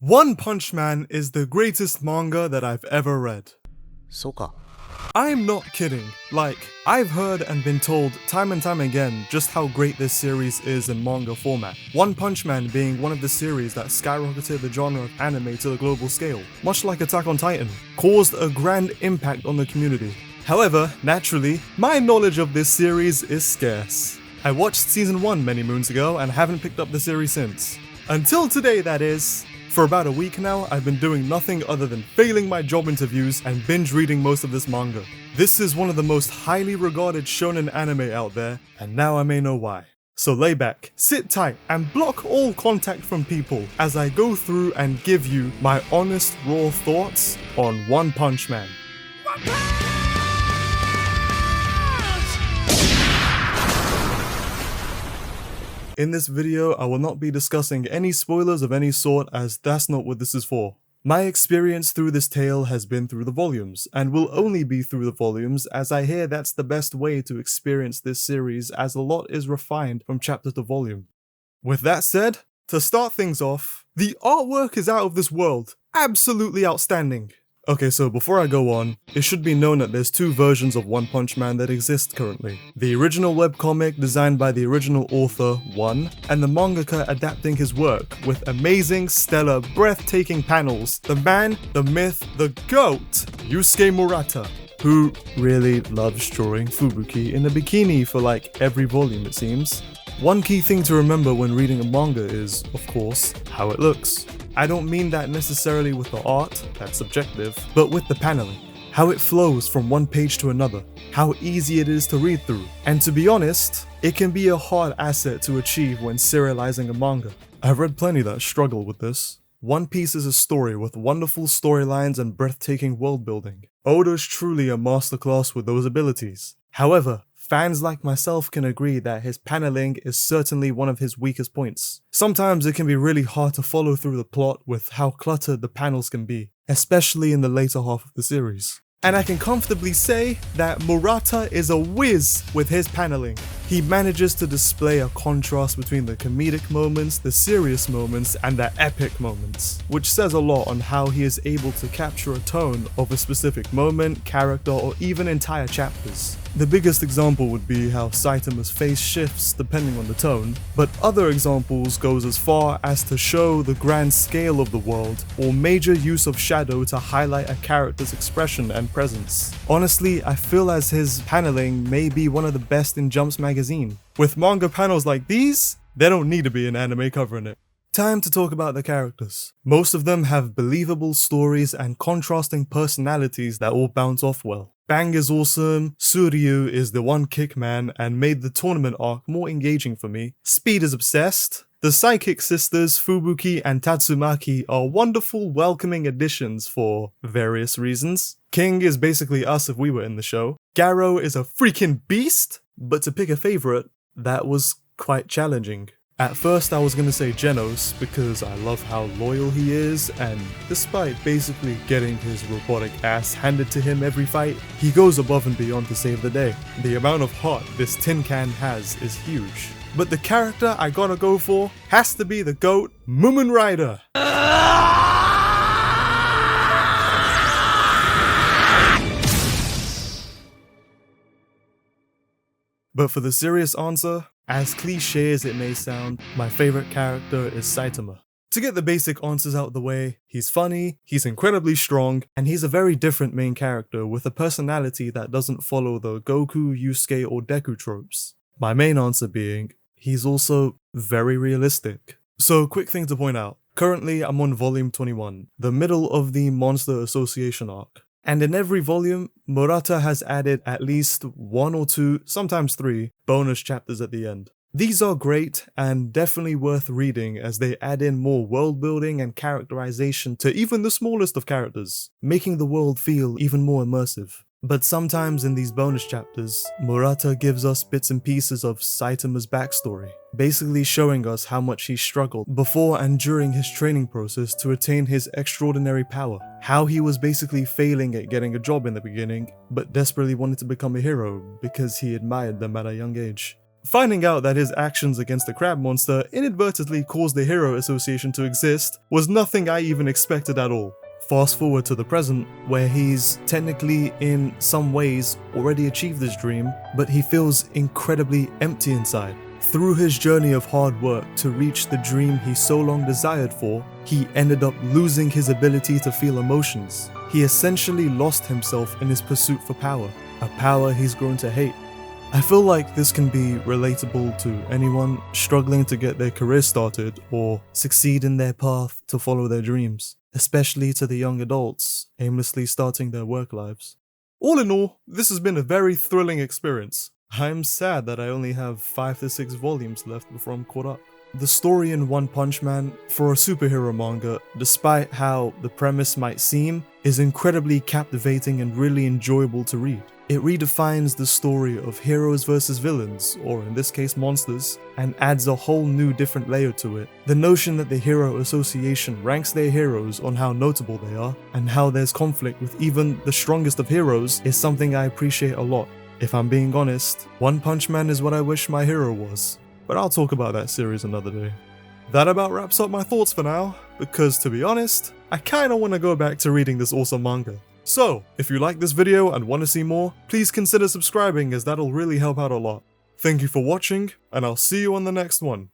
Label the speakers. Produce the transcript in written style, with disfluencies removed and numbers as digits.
Speaker 1: One Punch Man is the greatest manga that I've ever read.
Speaker 2: そうか。
Speaker 1: I'm not kidding. Like, I've heard and been told time and time again just how great this series is in manga format. One Punch Man being one of the series that skyrocketed the genre of anime to the global scale, much like Attack on Titan, caused a grand impact on the community. However, naturally, my knowledge of this series is scarce. I watched season 1 many moons ago and haven't picked up the series since. Until today, that is. For about a week now, I've been doing nothing other than failing my job interviews and binge reading most of this manga. This is one of the most highly regarded shonen anime out there, and now I may know why. So lay back, sit tight, and block all contact from people as I go through and give you my honest, raw thoughts on One Punch Man. In this video, I will not be discussing any spoilers of any sort, as that's not what this is for. My experience through this tale has been through the volumes, and will only be through the volumes, as I hear that's the best way to experience this series, as a lot is refined from chapter to volume. With that said, to start things off, the artwork is out of this world. Absolutely outstanding. Okay, so before I go on, it should be known that there's two versions of One Punch Man that exist currently. The original webcomic designed by the original author, One, and the mangaka adapting his work with amazing, stellar, breathtaking panels. The man, the myth, the GOAT, Yusuke Murata, who really loves drawing Fubuki in a bikini for like every volume it seems. One key thing to remember when reading a manga is, of course, how it looks. I don't mean that necessarily with the art, that's subjective, but with the paneling. How it flows from one page to another, how easy it is to read through, and to be honest, it can be a hard asset to achieve when serializing a manga. I've read plenty that struggle with this. One Piece is a story with wonderful storylines and breathtaking world building. Oda's truly a masterclass with those abilities. However, fans like myself can agree that his paneling is certainly one of his weakest points. Sometimes it can be really hard to follow through the plot with how cluttered the panels can be, especially in the later half of the series. And I can comfortably say that Murata is a whiz with his paneling. He manages to display a contrast between the comedic moments, the serious moments, and the epic moments, which says a lot on how he is able to capture a tone of a specific moment, character, or even entire chapters. The biggest example would be how Saitama's face shifts depending on the tone, but other examples goes as far as to show the grand scale of the world, or major use of shadow to highlight a character's expression and presence. Honestly, I feel as his paneling may be one of the best in Jump's magazine. With manga panels like these, there don't need to be an anime covering it. Time to talk about the characters. Most of them have believable stories and contrasting personalities that all bounce off well. Bang is awesome, Suryu is the one kick man and made the tournament arc more engaging for me. Speed is obsessed. The Psychic Sisters, Fubuki and Tatsumaki, are wonderful, welcoming additions for various reasons. King is basically us if we were in the show. Garo is a freaking beast, but to pick a favorite, that was quite challenging. At first I was gonna say Genos because I love how loyal he is, and despite basically getting his robotic ass handed to him every fight, he goes above and beyond to save the day. The amount of heart this tin can has is huge. But the character I gotta go for has to be the GOAT, Mumen Rider. But for the serious answer, as cliche as it may sound, my favorite character is Saitama. To get the basic answers out of the way, he's funny, he's incredibly strong, and he's a very different main character with a personality that doesn't follow the Goku, Yusuke, or Deku tropes. My main answer being, he's also very realistic. So quick thing to point out, currently I'm on volume 21, the middle of the Monster Association arc. And in every volume, Murata has added at least 1 or 2, sometimes 3, bonus chapters at the end. These are great and definitely worth reading as they add in more world building and characterization to even the smallest of characters, making the world feel even more immersive. But sometimes in these bonus chapters, Murata gives us bits and pieces of Saitama's backstory, basically showing us how much he struggled before and during his training process to attain his extraordinary power. How he was basically failing at getting a job in the beginning, but desperately wanted to become a hero because he admired them at a young age. Finding out that his actions against the crab monster inadvertently caused the Hero Association to exist was nothing I even expected at all. Fast forward to the present, where he's technically in some ways already achieved his dream, but he feels incredibly empty inside. Through his journey of hard work to reach the dream he so long desired for, he ended up losing his ability to feel emotions. He essentially lost himself in his pursuit for power, a power he's grown to hate. I feel like this can be relatable to anyone struggling to get their career started or succeed in their path to follow their dreams, especially to the young adults aimlessly starting their work lives. All in all, this has been a very thrilling experience. I'm sad that I only have 5 to 6 volumes left before I'm caught up. The story in One Punch Man, for a superhero manga, despite how the premise might seem, is incredibly captivating and really enjoyable to read. It redefines the story of heroes versus villains, or in this case monsters, and adds a whole new different layer to it. The notion that the Hero Association ranks their heroes on how notable they are, and how there's conflict with even the strongest of heroes, is something I appreciate a lot. If I'm being honest, One Punch Man is what I wish my hero was, but I'll talk about that series another day. That about wraps up my thoughts for now, because to be honest, I kinda wanna go back to reading this awesome manga. So, if you like this video and want to see more, please consider subscribing as that'll really help out a lot. Thank you for watching, and I'll see you on the next one.